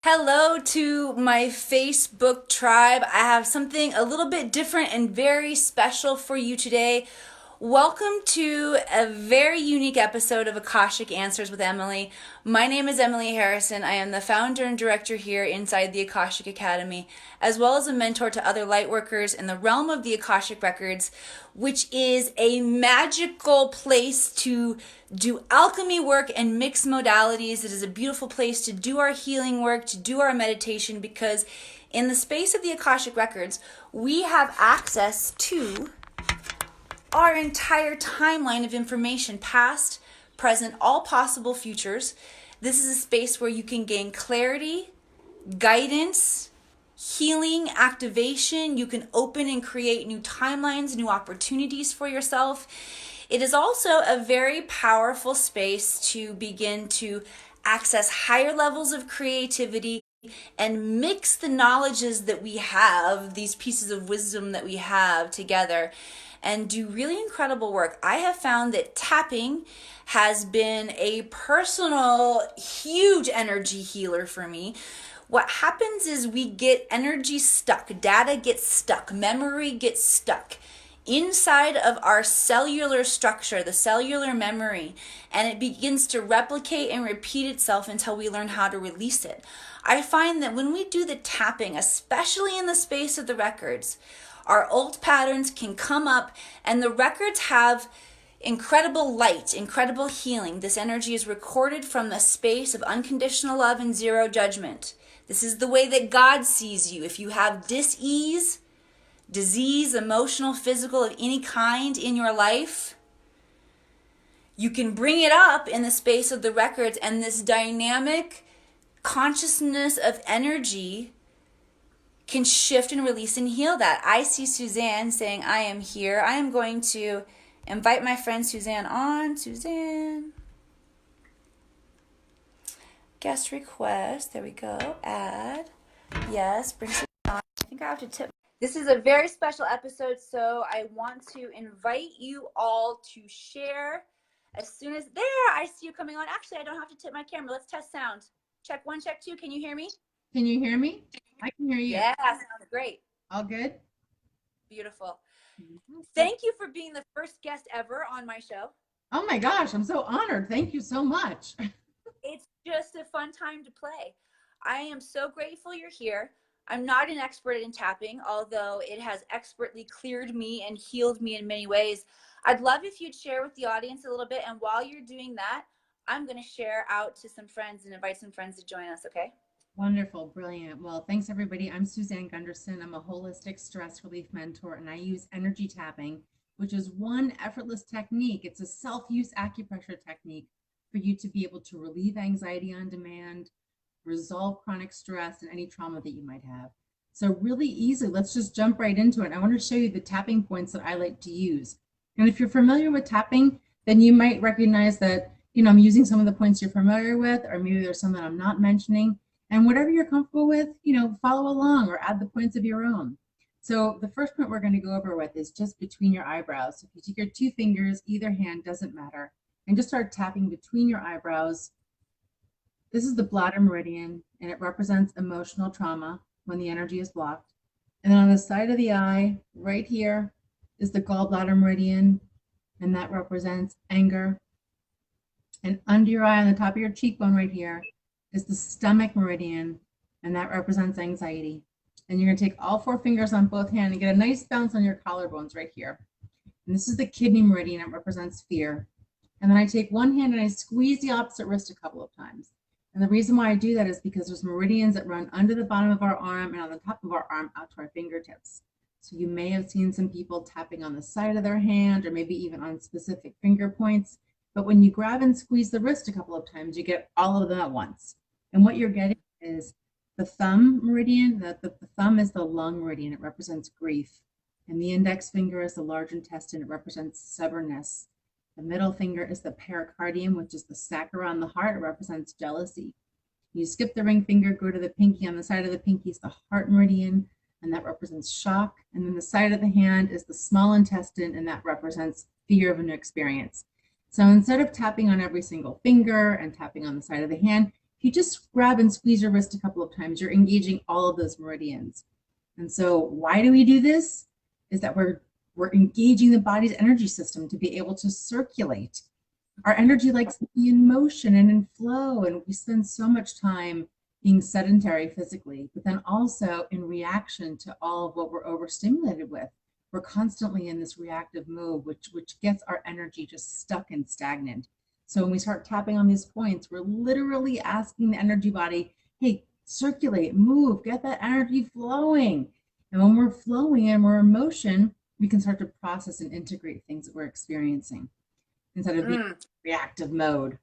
Hello to my Facebook tribe. I have something a little bit different and very special for you today. Welcome to a very unique episode of Akashic Answers with Emily. My name is Emily Harrison. I am the founder and director here inside the Akashic Academy, as well as a mentor to other lightworkers in the realm of the Akashic Records, which is a magical place to do alchemy work and mix modalities. It is a beautiful place to do our healing work, to do our meditation, because in the space of the Akashic Records, we have access to our entire timeline of information, past, present, all possible futures. This is a space where you can gain clarity, guidance, healing, activation. You can open and create new timelines, new opportunities for yourself. It is also a very powerful space to begin to access higher levels of creativity and mix the knowledges that we have, these pieces of wisdom that we have together, and do really incredible work. I have found that tapping has been a personal, huge energy healer for me. What happens is we get energy stuck, data gets stuck, memory gets stuck inside of our cellular structure, the cellular memory, and it begins to replicate and repeat itself until we learn how to release it. I find that when we do the tapping, especially in the space of the records, our old patterns can come up, and the records have incredible light, incredible healing. This energy is recorded from the space of unconditional love and zero judgment. This is the way that God sees you. If you have dis-ease, disease, emotional, physical, of any kind in your life, you can bring it up in the space of the records, and this dynamic consciousness of energy can shift and release and heal that. I see Suzanne saying, I am here. I am going to invite my friend Suzanne on. Suzanne. Guest request. There we go. Add. Yes. Bring Suzanne on. I think I have to tip. This is a very special episode, so I want to invite you all to share as soon as... There! I see you coming on. Actually, I don't have to tip my camera. Let's test sound. Check one, check two. Can you hear me? Can you hear me? I can hear you. Yeah, sounds great. All good? Beautiful. Fantastic. Thank you for being the first guest ever on my show. Oh my gosh, I'm so honored. Thank you so much. It's just a fun time to play. I am so grateful you're here. I'm not an expert in tapping, although it has expertly cleared me and healed me in many ways. I'd love if you'd share with the audience a little bit, and while you're doing that, I'm going to share out to some friends and invite some friends to join us, okay? Wonderful, brilliant. Well, thanks everybody. I'm Suzanne Gunderson. I'm a holistic stress relief mentor, and I use energy tapping, which is one effortless technique. It's a self-use acupressure technique for you to be able to relieve anxiety on demand, resolve chronic stress, and any trauma that you might have. So really easy. Let's just jump right into it. I want to show you the tapping points that I like to use. And if you're familiar with tapping, then you might recognize that, I'm using some of the points you're familiar with, or maybe there's some that I'm not mentioning. And whatever you're comfortable with, follow along or add the points of your own. So the first point we're going to go over with is just between your eyebrows. So if you take your two fingers, either hand, doesn't matter, and just start tapping between your eyebrows. This is the bladder meridian, and it represents emotional trauma when the energy is blocked. And then on the side of the eye, right here, is the gallbladder meridian, and that represents anger. And under your eye, on the top of your cheekbone right here, is the stomach meridian, and that represents anxiety. And you're going to take all four fingers on both hands and get a nice bounce on your collarbones right here. And this is the kidney meridian. It represents fear. And then I take one hand and I squeeze the opposite wrist a couple of times. And the reason why I do that is because there's meridians that run under the bottom of our arm and on the top of our arm out to our fingertips. So you may have seen some people tapping on the side of their hand or maybe even on specific finger points. But when you grab and squeeze the wrist a couple of times, you get all of them at once. And what you're getting is the thumb meridian. The thumb is the lung meridian. It represents grief. And the index finger is the large intestine. It represents stubbornness. The middle finger is the pericardium, which is the sacra on the heart. It represents jealousy. You skip the ring finger, go to the pinky. On the side of the pinky is the heart meridian, and that represents shock. And then the side of the hand is the small intestine, and that represents fear of a new experience. So instead of tapping on every single finger and tapping on the side of the hand, you just grab and squeeze your wrist a couple of times, you're engaging all of those meridians. And so why do we do this? Is that we're engaging the body's energy system to be able to circulate. Our energy likes to be in motion and in flow, and we spend so much time being sedentary physically, but then also in reaction to all of what we're overstimulated with. We're constantly in this reactive mode, which gets our energy just stuck and stagnant. So when we start tapping on these points, we're literally asking the energy body, hey, circulate, move, get that energy flowing. And when we're flowing and we're in motion, we can start to process and integrate things that we're experiencing instead of being in reactive mode.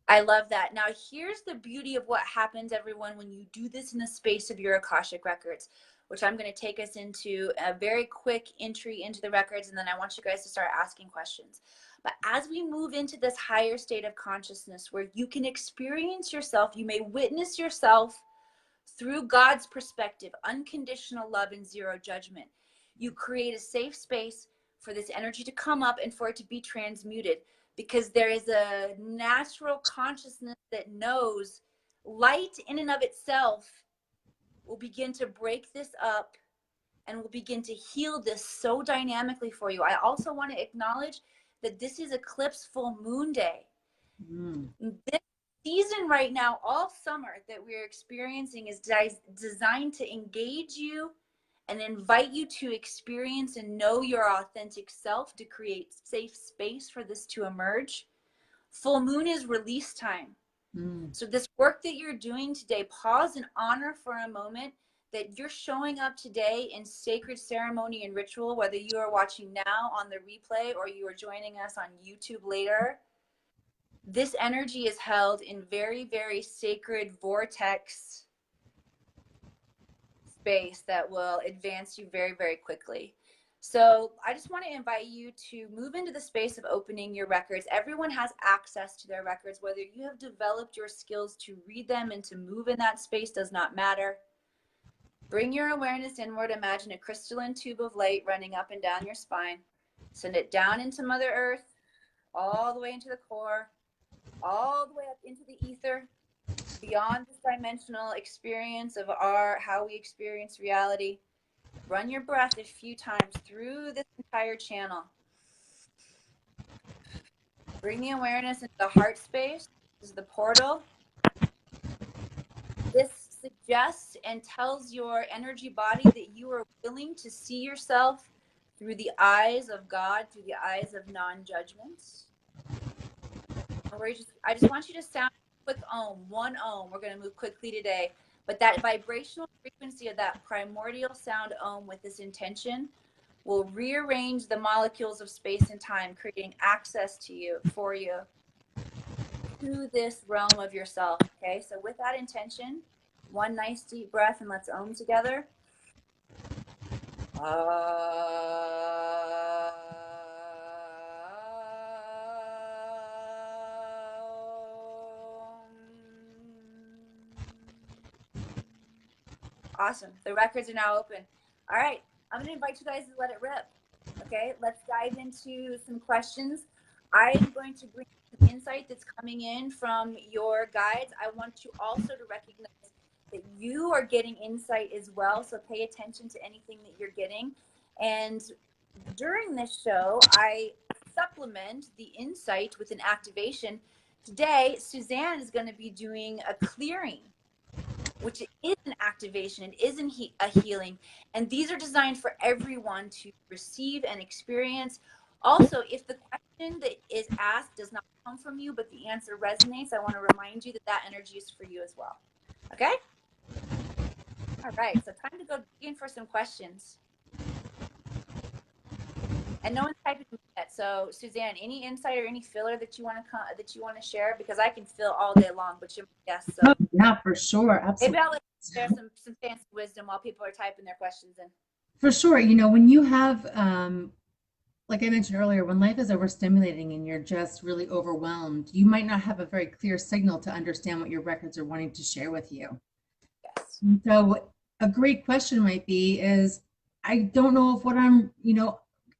I love that. Now, here's the beauty of what happens, everyone, when you do this in the space of your Akashic Records, which I'm going to take us into a very quick entry into the records, and then I want you guys to start asking questions. But as we move into this higher state of consciousness where you can experience yourself, you may witness yourself through God's perspective, unconditional love and zero judgment. You create a safe space for this energy to come up and for it to be transmuted, because there is a natural consciousness that knows light in and of itself will begin to break this up and will begin to heal this so dynamically for you. I also want to acknowledge that this is eclipse full moon day. This season right now, all summer, that we're experiencing is designed to engage you and invite you to experience and know your authentic self, to create safe space for this to emerge. Full moon is release time. So this work that you're doing today, pause and honor for a moment that you're showing up today in sacred ceremony and ritual, whether you are watching now on the replay or you are joining us on YouTube later. This energy is held in very, very sacred vortex space that will advance you very, very quickly. So I just want to invite you to move into the space of opening your records. Everyone has access to their records. Whether you have developed your skills to read them and to move in that space does not matter. Bring your awareness inward. Imagine a crystalline tube of light running up and down your spine. Send it down into Mother Earth, all the way into the core, all the way up into the ether, beyond this dimensional experience of how we experience reality. Run your breath a few times through this entire channel. Bring the awareness into the heart space. This is the portal. This suggests and tells your energy body that you are willing to see yourself through the eyes of God, through the eyes of non-judgment. I just want you to sound a quick Om, one Om. We're going to move quickly today. But that vibrational frequency of that primordial sound Om with this intention will rearrange the molecules of space and time, creating access to you, for you, to this realm of yourself. Okay, so with that intention, one nice deep breath, and let's Om together. Awesome. The records are now open. All right. I'm going to invite you guys to let it rip. Okay. Let's dive into some questions. I'm going to bring some insight that's coming in from your guides. I want you also to recognize that you are getting insight as well. So pay attention to anything that you're getting. And during this show, I supplement the insight with an activation. Today, Suzanne is going to be doing a clearing, which is an activation. It isn't a healing. And these are designed for everyone to receive and experience. Also, if the question that is asked does not come from you, but the answer resonates, I want to remind you that that energy is for you as well. Okay? All right. So time to go in for some questions. And no one's typing yet. So Suzanne, any insight or any filler that you want to share? Because I can fill all day long, but you're my guest. So yeah, for sure, absolutely. Maybe I'll let you share some fancy wisdom while people are typing their questions in. For sure, when you have, like I mentioned earlier, when life is overstimulating and you're just really overwhelmed, you might not have a very clear signal to understand what your records are wanting to share with you. Yes. And so a great question might be is, I don't know if what I'm,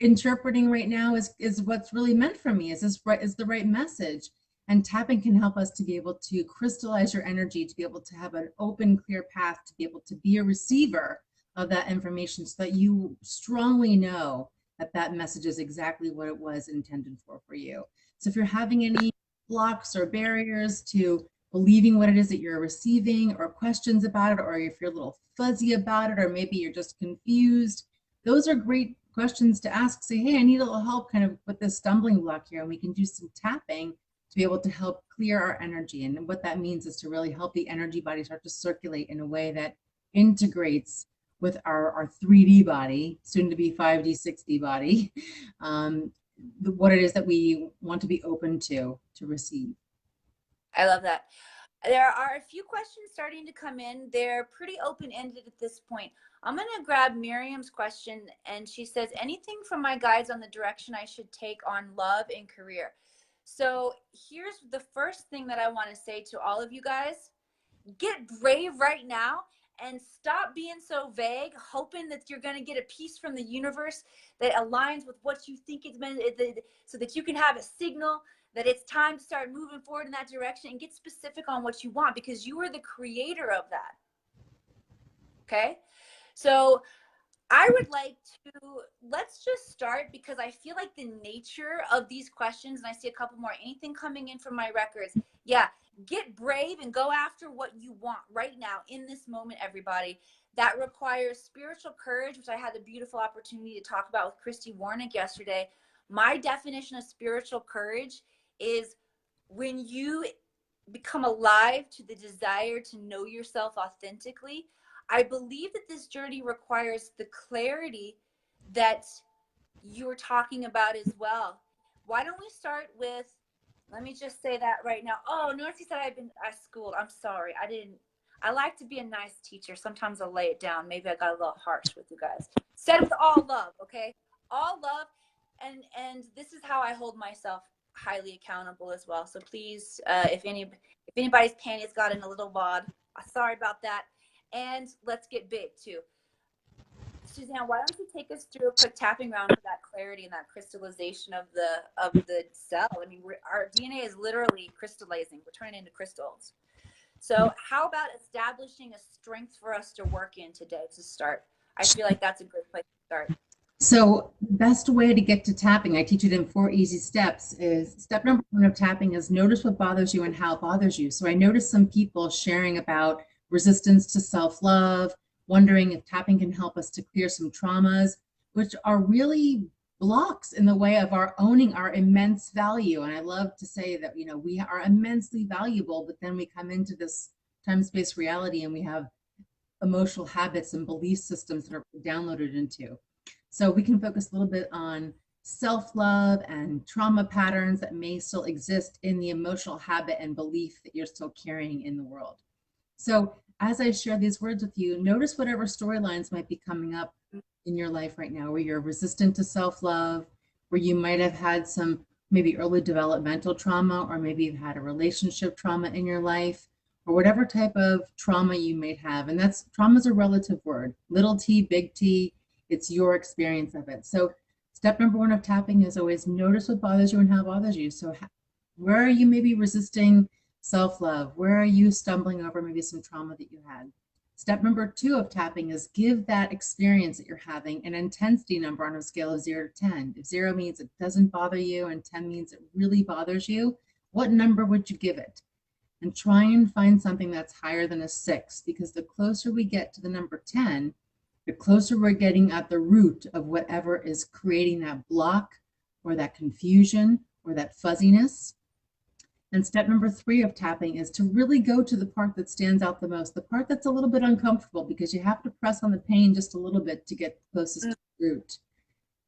interpreting right now is what's really meant for me. Is the right message? And tapping can help us to be able to crystallize your energy, to be able to have an open, clear path, to be able to be a receiver of that information so that you strongly know that that message is exactly what it was intended for you. So if you're having any blocks or barriers to believing what it is that you're receiving, or questions about it, or if you're a little fuzzy about it, or maybe you're just confused, those are great questions to ask. Say, hey, I need a little help kind of with this stumbling block here, and we can do some tapping to be able to help clear our energy. And what that means is to really help the energy body start to circulate in a way that integrates with our 3D body, soon to be 5D, 6D body, what it is that we want to be open to receive. I love that. There are a few questions starting to come in. They're pretty open-ended at this point. I'm going to grab Miriam's question, and she says, anything from my guides on the direction I should take on love and career? So here's the first thing that I want to say to all of you guys. Get brave right now and stop being so vague, hoping that you're going to get a piece from the universe that aligns with what you think it's meant, so that you can have a signal that it's time to start moving forward in that direction, and get specific on what you want, because you are the creator of that. Okay? So I would like to, let's just start, because I feel like the nature of these questions, and I see a couple more, anything coming in from my records. Yeah, get brave and go after what you want right now in this moment, everybody. That requires spiritual courage, which I had the beautiful opportunity to talk about with Christy Warnick yesterday. My definition of spiritual courage is when you become alive to the desire to know yourself authentically. I believe that this journey requires the clarity that you were talking about as well. Why don't we start with, let me just say that right now. Oh, Nancy said I schooled. I'm sorry. I like to be a nice teacher. Sometimes I'll lay it down. Maybe I got a little harsh with you guys. Said with all love, okay? All love. And this is how I hold myself highly accountable as well. So please, if anybody's panties got in a little wad, sorry about that. And let's get big too. Suzanne, why don't you take us through a quick tapping round for that clarity and that crystallization of the cell? I mean, our DNA is literally crystallizing. We're turning into crystals. So how about establishing a strength for us to work in today to start? I feel like that's a good place to start. So best way to get to tapping, I teach it in 4 easy steps, is step number 1 of tapping is notice what bothers you and how it bothers you. So I noticed some people sharing about resistance to self-love, wondering if tapping can help us to clear some traumas, which are really blocks in the way of our owning our immense value. And I love to say that, you know, we are immensely valuable, but then we come into this time-space reality and we have emotional habits and belief systems that are downloaded into. So we can focus a little bit on self-love and trauma patterns that may still exist in the emotional habit and belief that you're still carrying in the world. So as I share these words with you, notice whatever storylines might be coming up in your life right now, where you're resistant to self-love, where you might have had some maybe early developmental trauma, or maybe you've had a relationship trauma in your life, or whatever type of trauma you may have. And that's, trauma is a relative word, little t, big T, it's your experience of it. So step number 1 of tapping is always notice what bothers you and how it bothers you. So where are you maybe resisting self-love? Where are you stumbling over maybe some trauma that you had? Step number 2 of tapping is give that experience that you're having an intensity number on a scale of 0 to 10. If 0 means it doesn't bother you and 10 means it really bothers you, what number would you give it? And try and find something that's higher than a 6, because the closer we get to the number 10, the closer we're getting at the root of whatever is creating that block or that confusion or that fuzziness. And step number 3 of tapping is to really go to the part that stands out the most, the part that's a little bit uncomfortable, because you have to press on the pain just a little bit to get closest to the root.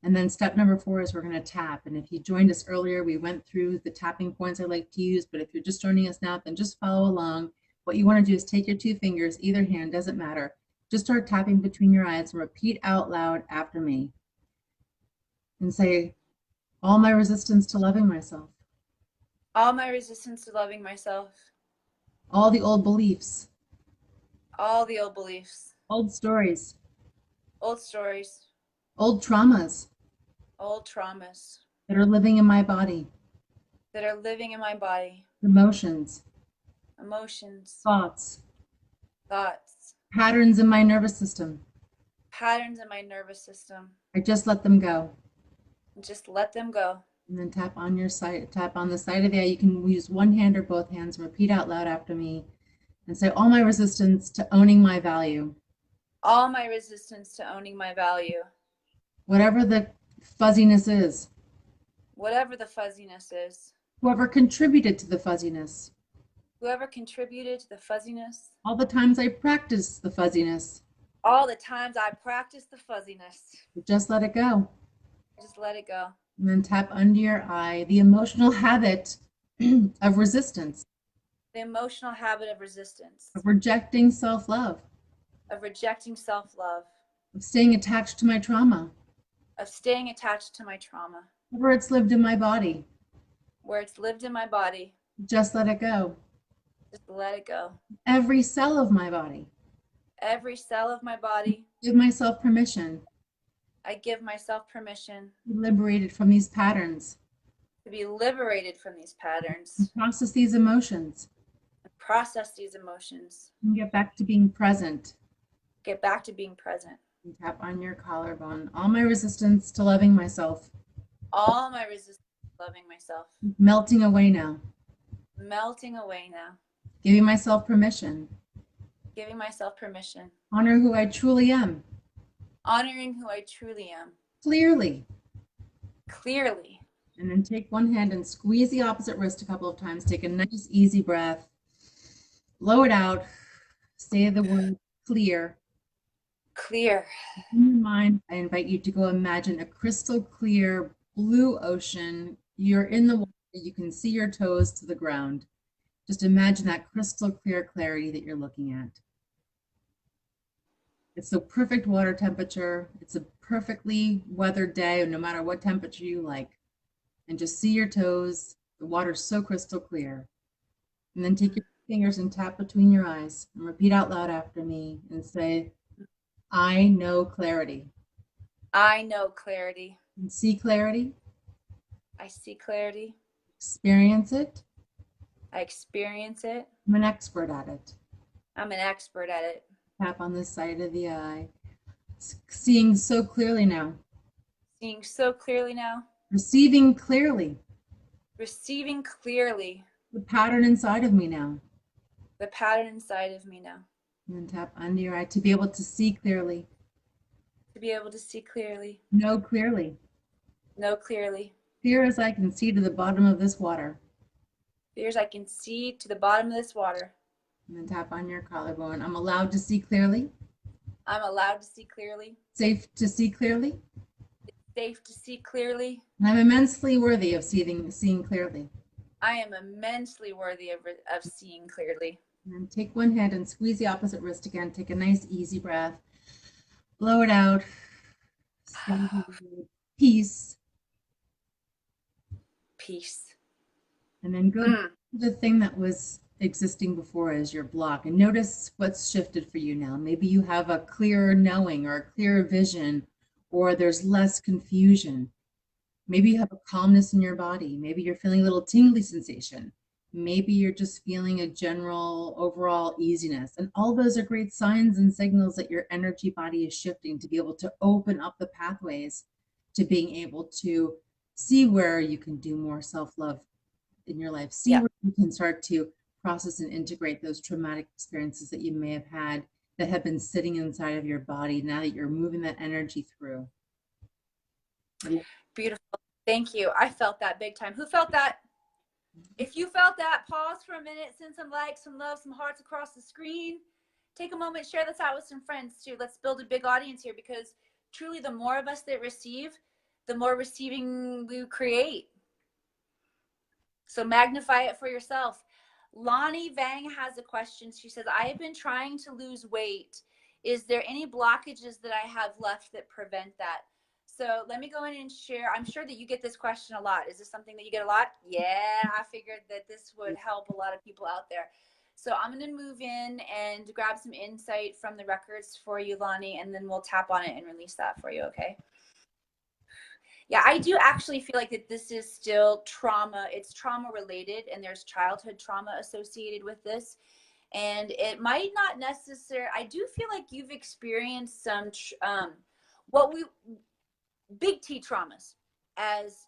And then step number 4 is we're going to tap. And if you joined us earlier, we went through the tapping points I like to use, but if you're just joining us now, then just follow along. What you want to do is take your 2 fingers, either hand, doesn't matter. Just start tapping between your eyes and repeat out loud after me. And say, all my resistance to loving myself. All my resistance to loving myself. All the old beliefs. All the old beliefs. Old stories. Old stories. Old traumas. Old traumas. That are living in my body. that are living in my body, emotions, emotions, thoughts, thoughts, patterns in my nervous system. patterns in my nervous system. I just let them go. And just let them go. And then tap on your side, tap on the side of the eye. You can use one hand or both hands. Repeat out loud after me and say, all my resistance to owning my value, All my resistance to owning my value, whatever the fuzziness is, whatever the fuzziness is, whoever contributed to the fuzziness, whoever contributed to the fuzziness, all the times I practiced the fuzziness, all the times I practiced the fuzziness, just let it go. just let it go. And then tap under your eye the emotional habit of resistance, The emotional habit of resistance, of rejecting self love, of rejecting self-love, of staying attached to my trauma, of staying attached to my trauma, where it's lived in my body. where it's lived in my body, Just let it go. just let it go. Every cell of my body. Every cell of my body, Give myself permission I give myself permission to be liberated from these patterns, to be liberated from these and patterns, process these emotions, and process these emotions, and get back to being present. get back to being present. And tap on your collarbone. All my resistance to loving myself, All my resistance to loving myself, melting away now. melting away now, Giving myself permission. giving myself permission, Honor who I truly am. honoring who I truly am, Clearly. clearly. And then take one hand and squeeze the opposite wrist a couple of times. Take a nice, easy breath. Blow it out. Say the word clear. Clear. In your mind, I invite you to go imagine a crystal clear blue ocean. You're in the water. You can see your toes to the ground. Just imagine that crystal clear clarity that you're looking at. It's the perfect water temperature. It's a perfectly weathered day, no matter what temperature you like. And just see your toes. The water's so crystal clear. And then take your fingers and tap between your eyes and repeat out loud after me and say, I know clarity. I know clarity. And see clarity, I see clarity. experience it. I experience it. I'm an expert at it. I'm an expert at it. Tap on the side of the eye. Seeing so clearly now. Seeing so clearly now. Receiving clearly. Receiving clearly. The pattern inside of me now. The pattern inside of me now. And then tap under your eye to be able to see clearly. To be able to see clearly. Know clearly. Know clearly. Clear as I can see to the bottom of this water. Clear as I can see to the bottom of this water. And then tap on your collarbone. I'm allowed to see clearly. I'm allowed to see clearly. Safe to see clearly. Safe to see clearly. And I'm immensely worthy of seeing clearly. I am immensely worthy of seeing clearly. And then take one hand and squeeze the opposite wrist again. Take a nice easy breath. Blow it out. Peace. Peace. And then go to the thing that was existing before as your block and notice what's shifted for you now. Maybe you have a clearer knowing or a clearer vision, or there's less confusion. Maybe you have a calmness in your body. Maybe you're feeling a little tingly sensation. Maybe you're just feeling a general overall easiness. And all those are great signs and signals that your energy body is shifting to be able to open up the pathways to being able to see where you can do more self-love in your life. See where you can start to process and integrate those traumatic experiences that you may have had that have been sitting inside of your body now that you're moving that energy through. Beautiful. Thank you. I felt that big time. Who felt that? If you felt that, pause for a minute, send some likes, some love, some hearts across the screen. Take a moment, share this out with some friends too. Let's build a big audience here, because truly the more of us that receive, the more receiving we create. So magnify it for yourself. Lonnie Vang has a question. She says, I have been trying to lose weight. Is there any blockages that I have left that prevent that? So let me go in and share. I'm sure that you get this question a lot. Is this something that you get a lot? Yeah, I figured that this would help a lot of people out there. So I'm going to move in and grab some insight from the records for you, Lonnie, and then we'll tap on it and release that for you, okay? Yeah, I do actually feel like that this is still trauma. It's trauma related, and there's childhood trauma associated with this. And it might not necessarily, I do feel like you've experienced some, what we, big T traumas, as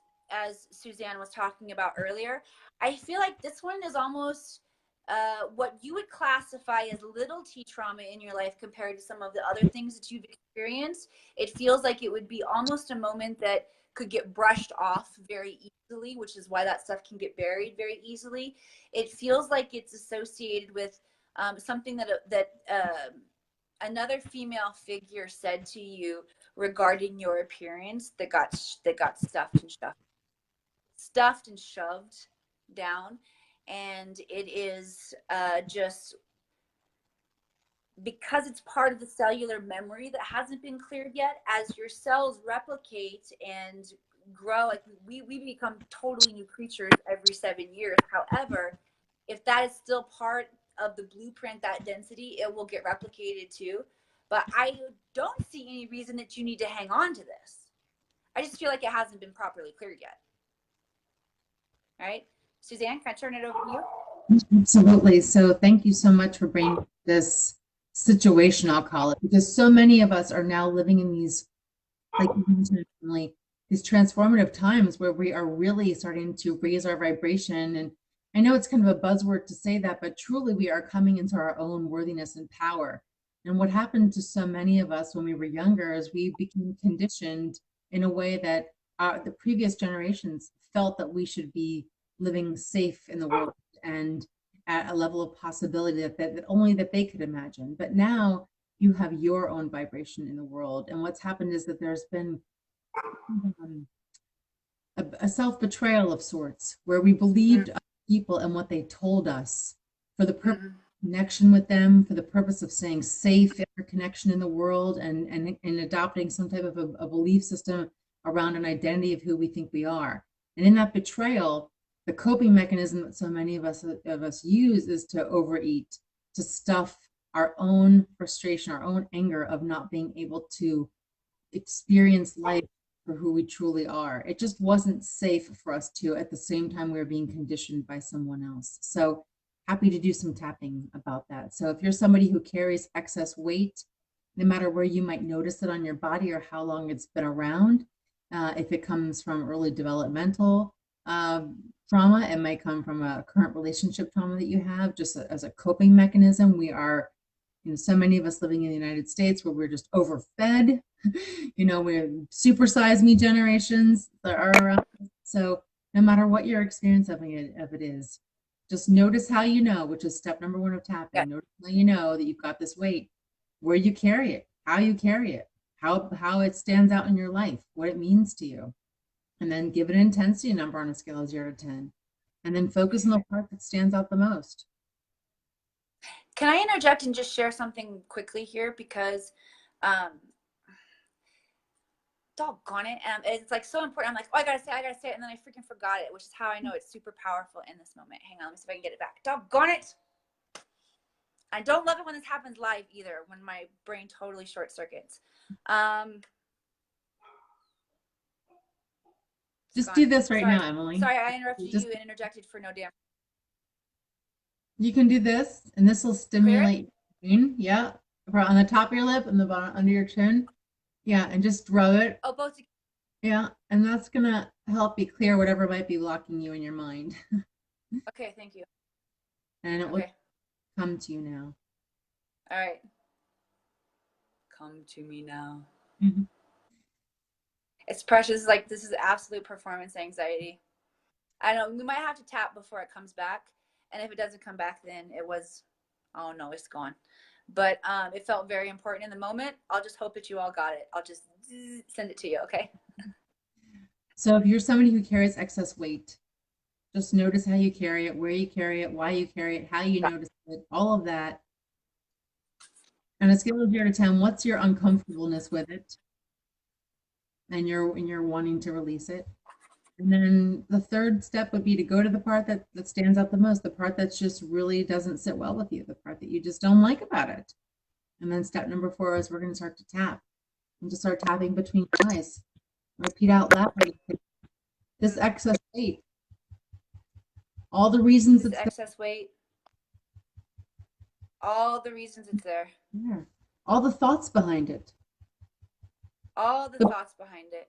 Suzanne was talking about earlier. I feel like this one is almost what you would classify as little T trauma in your life compared to some of the other things that you've experienced. It feels like it would be almost a moment that could get brushed off very easily, which is why that stuff can get buried very easily. It feels like it's associated with something that another female figure said to you regarding your appearance that got stuffed and shoved down. And it is just because it's part of the cellular memory that hasn't been cleared yet. As your cells replicate and grow, like we become totally new creatures every 7 years. However, if that is still part of the blueprint, that density, it will get replicated too. But I don't see any reason that you need to hang on to this. I just feel like it hasn't been properly cleared yet. All right, Suzanne, can I turn it over to you? Absolutely. So thank you so much for bringing this situation, I'll call it, because so many of us are now living in these, like you mentioned, Emily, these transformative times where we are really starting to raise our vibration. And I know it's kind of a buzzword to say that, but truly we are coming into our own worthiness and power. And what happened to so many of us when we were younger is we became conditioned in a way that the previous generations felt that we should be living safe in the world and at a level of possibility that only that they could imagine. But now you have your own vibration in the world. And what's happened is that there's been a self-betrayal of sorts where we believed other people and what they told us for the purpose of connection with them, for the purpose of staying safe in our connection in the world, and adopting some type of a belief system around an identity of who we think we are. And in that betrayal, the coping mechanism that so many of us use is to overeat, to stuff our own frustration, our own anger of not being able to experience life for who we truly are. It just wasn't safe for us to, at the same time, we were being conditioned by someone else. So happy to do some tapping about that. So if you're somebody who carries excess weight, no matter where you might notice it on your body or how long it's been around, if it comes from early developmental trauma, it might come from a current relationship trauma that you have, just as a coping mechanism. We are, so many of us living in the United States where we're just overfed. We're supersize me generations that are around. So no matter what your experience of it is, just notice how you know, which is step number 1 of tapping. Yeah. Notice how you know that you've got this weight, where you carry it, how you carry it, how it stands out in your life, what it means to you. And then give it an intensity number on a scale of 0 to 10. And then focus on the part that stands out the most. Can I interject and just share something quickly here? Because doggone it. It's like so important. I'm like, oh, I gotta say it. And then I freaking forgot it, which is how I know it's super powerful in this moment. Hang on, let me see if I can get it back. Doggone it. I don't love it when this happens live either, when my brain totally short circuits. Just do this right now, Emily. Sorry, I interrupted you and interjected for no damn. You can do this, and this will stimulate your chin. Yeah, on the top of your lip and the bottom under your chin. Yeah, and just rub it. Oh, both. Yeah, and that's gonna help you clear whatever might be blocking you in your mind. Okay, thank you. And it will come to you now. All right. Come to me now. It's precious. Like, this is absolute performance anxiety. I don't know. We might have to tap before it comes back. And if it doesn't come back, then it was, oh no, it's gone. But it felt very important in the moment. I'll just hope that you all got it. I'll just send it to you, okay? So if you're somebody who carries excess weight, just notice how you carry it, where you carry it, why you carry it, how you notice it, all of that. On a scale of 0 to 10, what's your uncomfortableness with it? And you're wanting to release it. And then the third step would be to go to the part that stands out the most, the part that just really doesn't sit well with you, the part that you just don't like about it. And then step number 4 is we're going to start to tap and just start tapping between your eyes. Repeat out loud. This excess weight. All the reasons This it's excess weight, all the reasons it's there. All the thoughts behind it. all the thoughts behind it,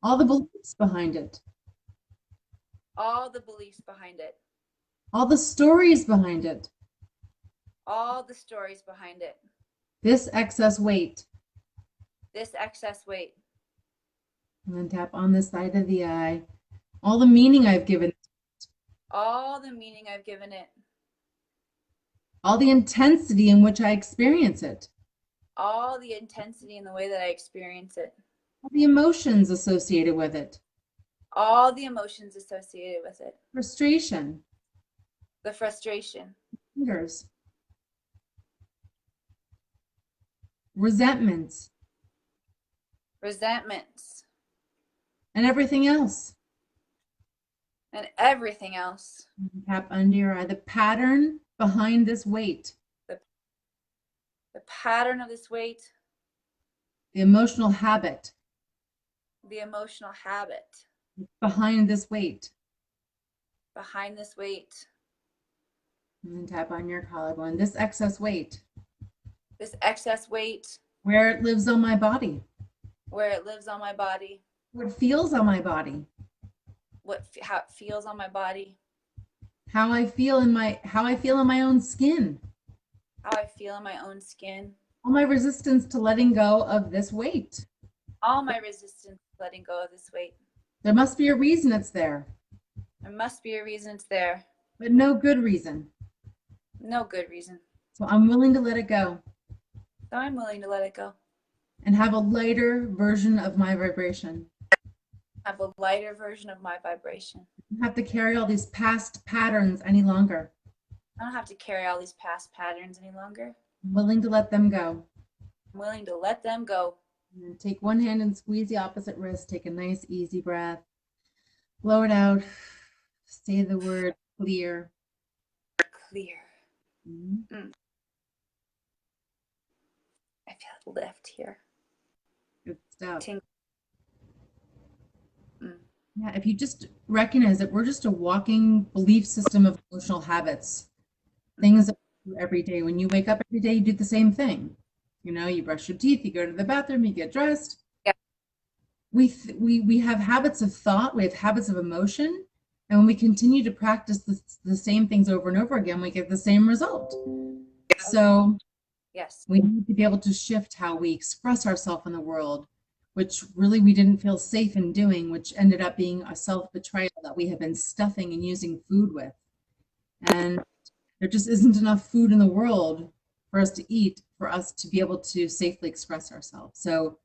All the beliefs behind it. all the beliefs behind it, All the stories behind it. all the stories behind it, This excess weight. this excess weight, And then tap on the side of the eye. All the meaning I've given. all the meaning I've given it, All the intensity in which I experience it. all the intensity in the way that I experience it, All the emotions associated with it. all the emotions associated with it, Frustration. the frustration, Angers. Resentments. resentments, And everything else. and everything else. Tap under your eye. The pattern behind this weight. The pattern of this weight, The emotional habit the emotional habit behind this weight. behind this weight, And then tap on your collarbone. This excess weight. this excess weight, Where it lives on my body. where it lives on my body, What feels on my body. how it feels on my body, How I feel in my own skin. how I feel in my own skin, All my resistance to letting go of this weight. all my resistance to letting go of this weight. There must be a reason it's there, There must be a reason it's there. but no good reason. No good reason. So I'm willing to let it go So I'm willing to let it go. and have a lighter version of my vibration. Have a lighter version of my vibration. I don't have to carry all these past patterns any longer. I don't have to carry all these past patterns any longer. I'm willing to let them go. I'm willing to let them go. And then take one hand and squeeze the opposite wrist. Take a nice, easy breath. Blow it out. Say the word clear. Clear. Mhm. I feel a lift here. Good stuff. Ting- Yeah, if you just recognize that we're just a walking belief system of emotional habits, things that we do every day. When you wake up every day, you do the same thing. You know, you brush your teeth, you go to the bathroom, you get dressed. Yeah. We have habits of thought, we have habits of emotion, and when we continue to practice the same things over and over again, we get the same result. So Yes. we need to be able to shift how we express ourselves in the world, which really we didn't feel safe in doing, which ended up being a self-betrayal that we have been stuffing and using food with. And there just isn't enough food in the world for us to eat, for us to be able to safely express ourselves. So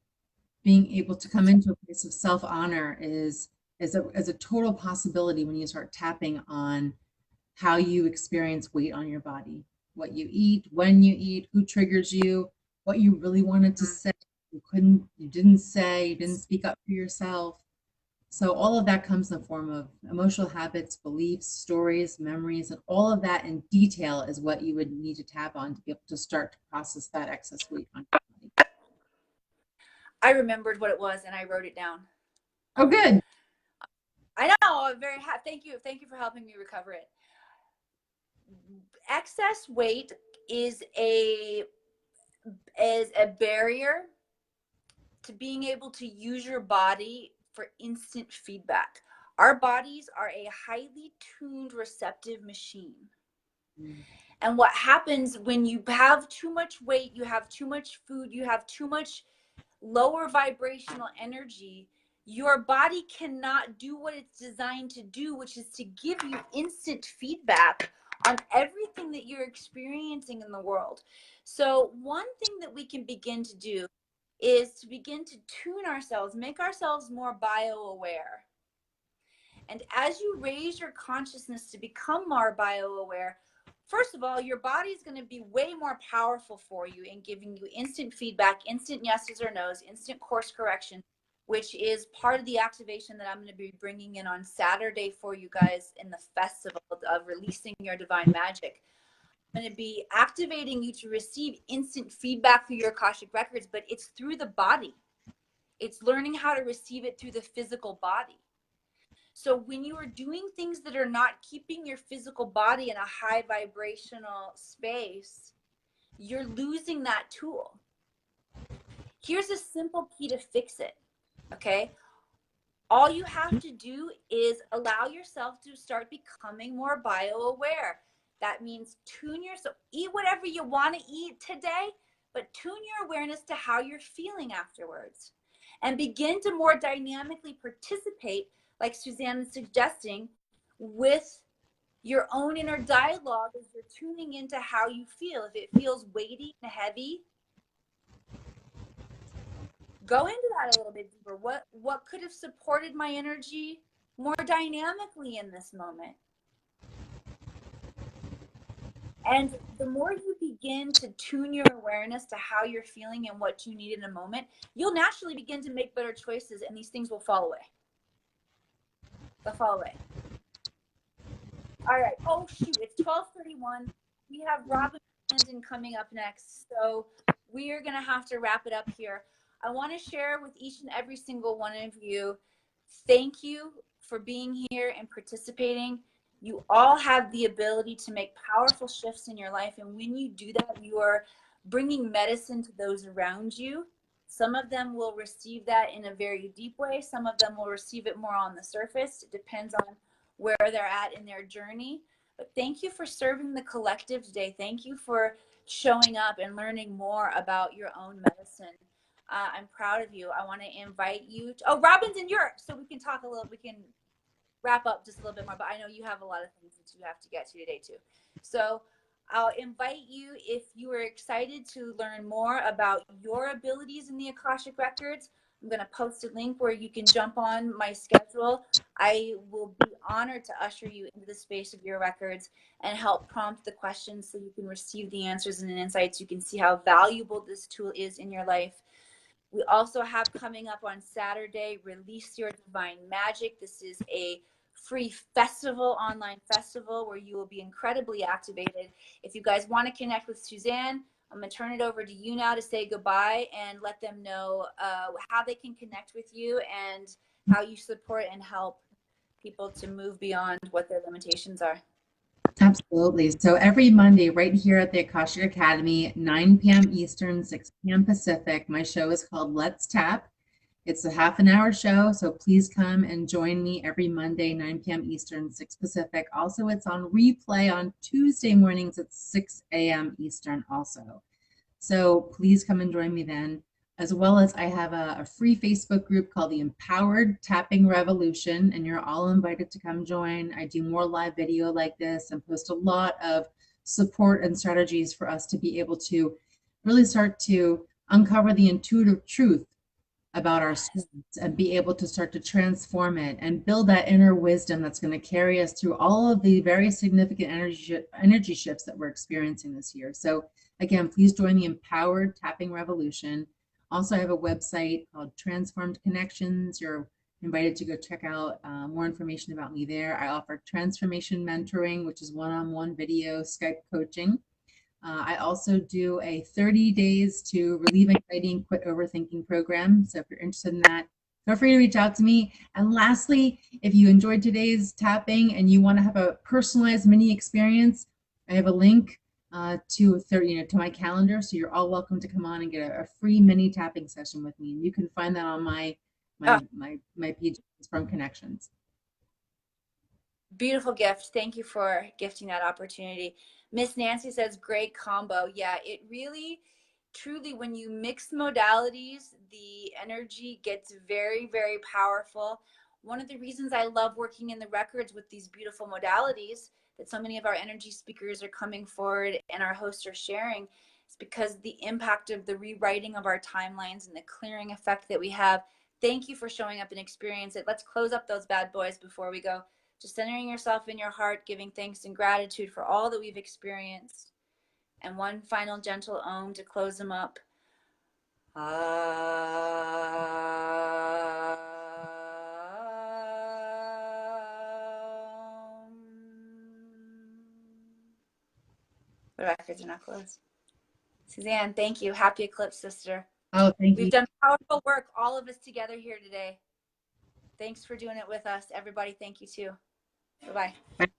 being able to come into a place of self-honor is a total possibility when you start tapping on how you experience weight on your body, what you eat, when you eat, who triggers you, what you really wanted to say, you didn't say, you didn't speak up for yourself. So all of that comes in the form of emotional habits, beliefs, stories, memories, and all of that in detail is what you would need to tap on to be able to start to process that excess weight on your body. I remembered what it was and I wrote it down. Oh, good. I know. I'm very happy. Thank you. Thank you for helping me recover it. Excess weight is a barrier to being able to use your body for instant feedback. Our bodies are a highly tuned receptive machine. And what happens when you have too much weight, you have too much food, you have too much lower vibrational energy, your body cannot do what it's designed to do, which is to give you instant feedback on everything that you're experiencing in the world. So one thing that we can begin to do is to begin to tune ourselves, make ourselves more bio-aware. And as you raise your consciousness to become more bio-aware, first of all, your body is going to be way more powerful for you in giving you instant feedback, instant yeses or nos, instant course correction, which is part of the activation that I'm going to be bringing in on Saturday for you guys in the festival of releasing your divine magic. I'm going to be activating you to receive instant feedback through your Akashic records, but it's through the body. It's learning how to receive it through the physical body. So when you are doing things that are not keeping your physical body in a high vibrational space, you're losing that tool. Here's a simple key to fix it. Okay. All you have to do is allow yourself to start becoming more bio-aware. That means tune yourself, eat whatever you want to eat today, but tune your awareness to how you're feeling afterwards. And begin to more dynamically participate, like Suzanne is suggesting, with your own inner dialogue as you're tuning into how you feel. If it feels weighty and heavy, go into that a little bit deeper. What could have supported my energy more dynamically in this moment? And the more you begin to tune your awareness to how you're feeling and what you need in a moment, you'll naturally begin to make better choices, and these things will fall away. They'll fall away. All right. Oh shoot, it's 12:31. We have Robin Linden coming up next, so we are going to have to wrap it up here. I want to share with each and every single one of you, thank you for being here and participating. You all have the ability to make powerful shifts in your life, and when you do that, you are bringing medicine to those around you. Some of them will receive that in a very deep way. Some of them will receive it more on the surface. It depends on where they're at in their journey. But thank you for serving the collective today. Thank you for showing up and learning more about your own medicine. I'm proud of you. I want to invite you to, oh, Robin's in Europe, so we can talk a little, we can wrap up just a little bit more, but I know you have a lot of things that you have to get to today too. So I'll invite you, if you are excited to learn more about your abilities in the Akashic Records, I'm going to post a link where you can jump on my schedule. I will be honored to usher you into the space of your records and help prompt the questions so you can receive the answers and insights. You can see how valuable this tool is in your life. We also have coming up on Saturday, Release Your Divine Magic. This is a free festival, online festival, where you will be incredibly activated. If you guys want to connect with Suzanne, I'm going to turn it over to you now to say goodbye and let them know how they can connect with you and how you support and help people to move beyond what their limitations are. Absolutely. So every Monday, right here at the Akashic Academy, 9 p.m. Eastern, 6 p.m. Pacific, my show is called Let's Tap. It's a half an hour show, so please come and join me every Monday, 9 p.m. Eastern, 6 Pacific. Also, it's on replay on Tuesday mornings at 6 a.m. Eastern also. So please come and join me then. As well as I have a free Facebook group called the Empowered Tapping Revolution, and you're all invited to come join. I do more live video like this and post a lot of support and strategies for us to be able to really start to uncover the intuitive truth about ourselves and be able to start to transform it and build that inner wisdom that's going to carry us through all of the very significant energy shifts that we're experiencing this year. So again, please join the Empowered Tapping Revolution. Also, I have a website called Transformed Connections. You're invited to go check out more information about me there. I offer transformation mentoring, which is one-on-one video Skype coaching. I also do a 30 days to relieve anxiety and quit overthinking program. So if you're interested in that, feel free to reach out to me. And lastly, if you enjoyed today's tapping and you want to have a personalized mini experience, I have a link to my calendar. So you're all welcome to come on and get a free mini tapping session with me. And you can find that on my page from Connections. Beautiful gift. Thank you for gifting that opportunity. Miss Nancy says, great combo. Yeah, it really, truly, when you mix modalities, the energy gets very, very powerful. One of the reasons I love working in the records with these beautiful modalities that so many of our energy speakers are coming forward and our hosts are sharing is because the impact of the rewriting of our timelines and the clearing effect that we have. Thank you for showing up and experience it. Let's close up those bad boys before we go. Just centering yourself in your heart, giving thanks and gratitude for all that we've experienced. And one final gentle Om to close them up. The records are not closed. Suzanne, thank you. Happy eclipse, sister. Oh, thank We've you. done powerful work, all of us together here today. Thanks for doing it with us. Everybody, thank you too. Bye bye.